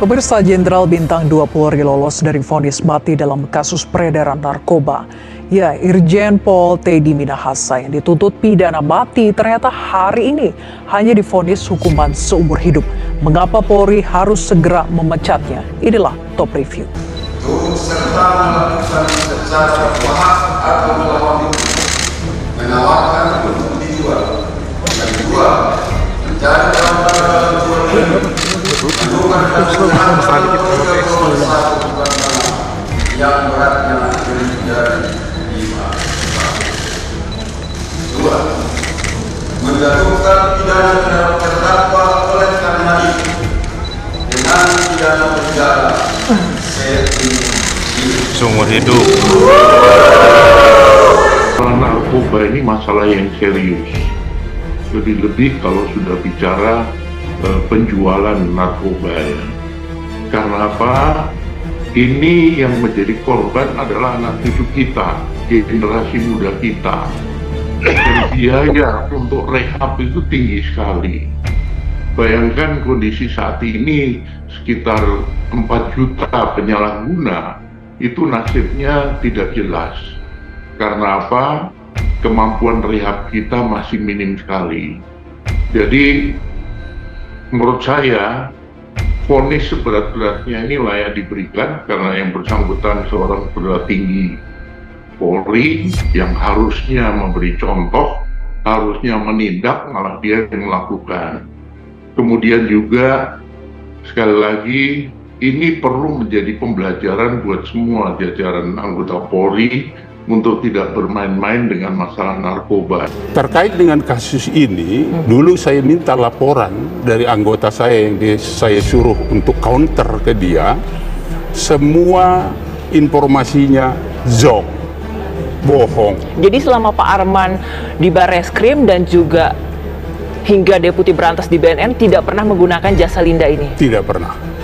Pemirsa, Jenderal Bintang 2 Polri lolos dari vonis mati dalam kasus peredaran narkoba. Ya, Irjen Pol Teddy Minahasa yang dituntut pidana mati ternyata hari ini hanya divonis hukuman seumur hidup. Mengapa Polri harus segera memecatnya? Inilah Top Review. Turut serta melakukan secara berhak atau melawan hukum, menawarkan untuk dijual, dan dua, mencari dalam yang beratnya lebih dari 5 tahun. 2. Menjatuhkan pidana terhadap terdakwa oleh karena itu dengan pidana penjara seumur hidup. Narkoba ini masalah yang serius. Lebih-lebih kalau sudah bicara penjualan narkoba ya. Karena apa? Ini yang menjadi korban adalah anak cucu kita, generasi muda kita. Dan biaya untuk rehab itu tinggi sekali. Bayangkan kondisi saat ini sekitar 4 juta penyalahguna, itu nasibnya tidak jelas. Karena apa? Kemampuan rehab kita masih minim sekali. Jadi menurut saya, vonis seberat-beratnya ini layak diberikan karena yang bersangkutan seorang perwira tinggi Polri yang harusnya memberi contoh, harusnya menindak, malah dia yang melakukan. Kemudian juga, sekali lagi, ini perlu menjadi pembelajaran buat semua jajaran anggota Polri untuk tidak bermain-main dengan masalah narkoba. Terkait dengan kasus ini, dulu saya minta laporan dari anggota saya yang saya suruh untuk counter ke dia. Semua informasinya zonk, bohong. Jadi selama Pak Arman di Barreskrim dan juga hingga Deputi Berantas di BNN tidak pernah menggunakan jasa Linda ini? Tidak pernah.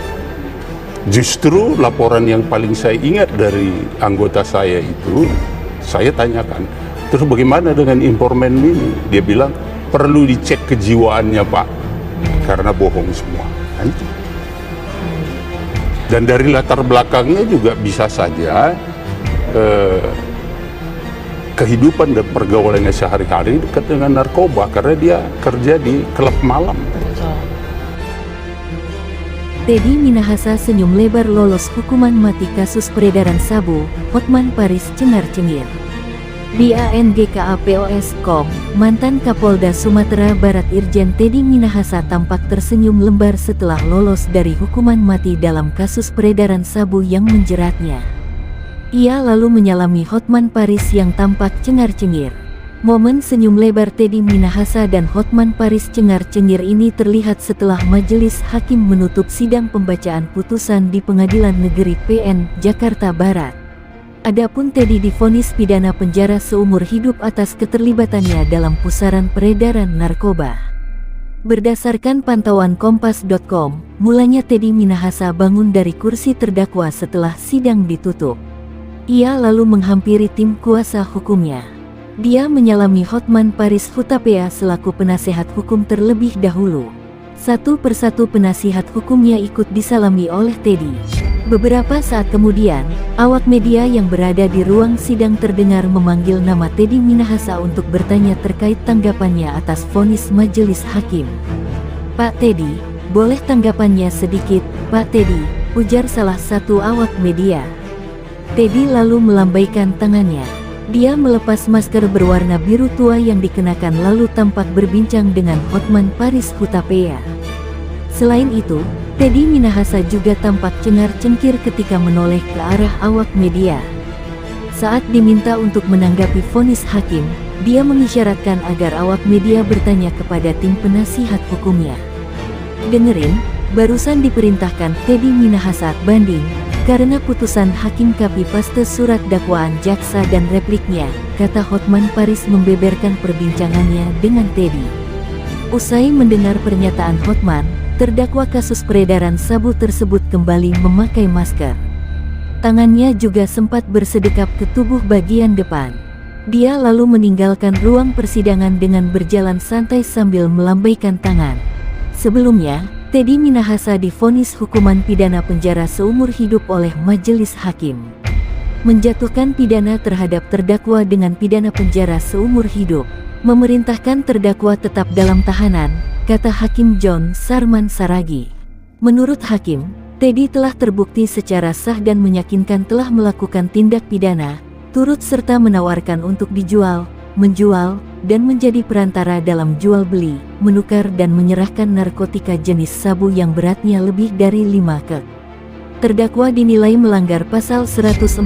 Justru laporan yang paling saya ingat dari anggota saya itu, saya tanyakan, terus bagaimana dengan informan ini? Dia bilang, perlu dicek kejiwaannya Pak, karena bohong semua. Nah, itu. Dan dari latar belakangnya juga bisa saja kehidupan dan pergaulannya sehari-hari dekat dengan narkoba, karena dia kerja di klub malam. Teddy Minahasa senyum lebar lolos hukuman mati kasus peredaran sabu, Hotman Paris cengar-cengir. Di ANGKAPOS.com, mantan Kapolda Sumatera Barat Irjen Teddy Minahasa tampak tersenyum lembar setelah lolos dari hukuman mati dalam kasus peredaran sabu yang menjeratnya. Ia lalu menyalami Hotman Paris yang tampak cengar-cengir. Momen senyum lebar Teddy Minahasa dan Hotman Paris cengar-cengir ini terlihat setelah majelis hakim menutup sidang pembacaan putusan di Pengadilan Negeri PN, Jakarta Barat. Adapun Teddy divonis pidana penjara seumur hidup atas keterlibatannya dalam pusaran peredaran narkoba. Berdasarkan pantauan Kompas.com, mulanya Teddy Minahasa bangun dari kursi terdakwa setelah sidang ditutup. Ia lalu menghampiri tim kuasa hukumnya. Dia menyalami Hotman Paris Hutapea selaku penasehat hukum terlebih dahulu. Satu persatu penasihat hukumnya ikut disalami oleh Teddy. Beberapa saat kemudian, awak media yang berada di ruang sidang terdengar memanggil nama Teddy Minahasa untuk bertanya terkait tanggapannya atas vonis majelis hakim. "Pak Teddy, boleh tanggapannya sedikit, Pak Teddy?" ujar salah satu awak media. Teddy lalu melambaikan tangannya. Dia melepas masker berwarna biru tua yang dikenakan lalu tampak berbincang dengan Hotman Paris Hutapea. Selain itu, Teddy Minahasa juga tampak cengar-cengir ketika menoleh ke arah awak media. Saat diminta untuk menanggapi vonis hakim, dia mengisyaratkan agar awak media bertanya kepada tim penasihat hukumnya. "Dengerin, barusan diperintahkan Teddy Minahasa banding karena putusan hakim copy paste surat dakwaan jaksa dan repliknya," kata Hotman Paris membeberkan perbincangannya dengan Teddy. Usai mendengar pernyataan Hotman, terdakwa kasus peredaran sabu tersebut kembali memakai masker. Tangannya juga sempat bersedekap ke tubuh bagian depan. Dia lalu meninggalkan ruang persidangan dengan berjalan santai sambil melambaikan tangan. Sebelumnya, Teddy Minahasa divonis hukuman pidana penjara seumur hidup oleh majelis hakim. Menjatuhkan pidana terhadap terdakwa dengan pidana penjara seumur hidup. Memerintahkan terdakwa tetap dalam tahanan, kata Hakim John Sarman Saragi. Menurut Hakim, Teddy telah terbukti secara sah dan meyakinkan telah melakukan tindak pidana, turut serta menawarkan untuk dijual, menjual, dan menjadi perantara dalam jual beli, menukar dan menyerahkan narkotika jenis sabu yang beratnya lebih dari 5 kg. Terdakwa dinilai melanggar pasal 114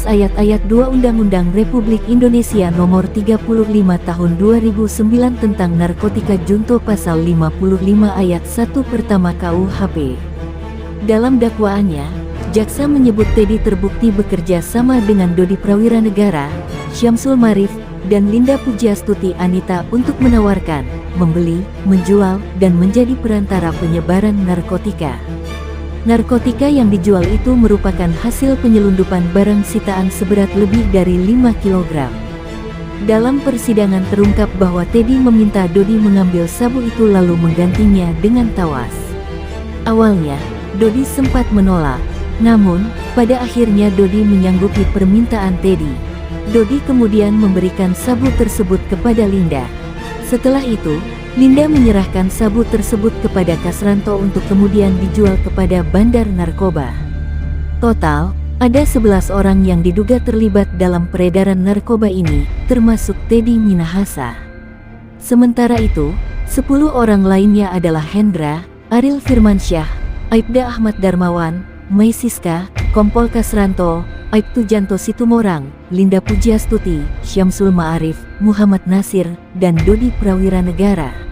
ayat 2 Undang-Undang Republik Indonesia Nomor 35 Tahun 2009 tentang narkotika junto pasal 55 ayat 1 pertama KUHP. Dalam dakwaannya, jaksa menyebut Teddy terbukti bekerja sama dengan Dodi Prawiranegara, Syamsul Marif, dan Linda Pujiastuti Anita untuk menawarkan, membeli, menjual, dan menjadi perantara penyebaran narkotika. Narkotika yang dijual itu merupakan hasil penyelundupan barang sitaan seberat lebih dari 5 kg. Dalam persidangan terungkap bahwa Teddy meminta Dodi mengambil sabu itu lalu menggantinya dengan tawas. Awalnya, Dodi sempat menolak, namun, pada akhirnya Dodi menyanggupi permintaan Teddy. Dodi kemudian memberikan sabu tersebut kepada Linda. Setelah itu, Linda menyerahkan sabu tersebut kepada Kasranto untuk kemudian dijual kepada bandar narkoba. Total, ada 11 orang yang diduga terlibat dalam peredaran narkoba ini, termasuk Teddy Minahasa. Sementara itu, 10 orang lainnya adalah Hendra, Ariel Firmansyah, Aibda Ahmad Darmawan, Mai Siska, Kompol Kasranto, Aibtu Janto Situmorang, Linda Pujiastuti, Syamsul Ma'arif, Muhammad Nasir, dan Dodi Prawiranegara.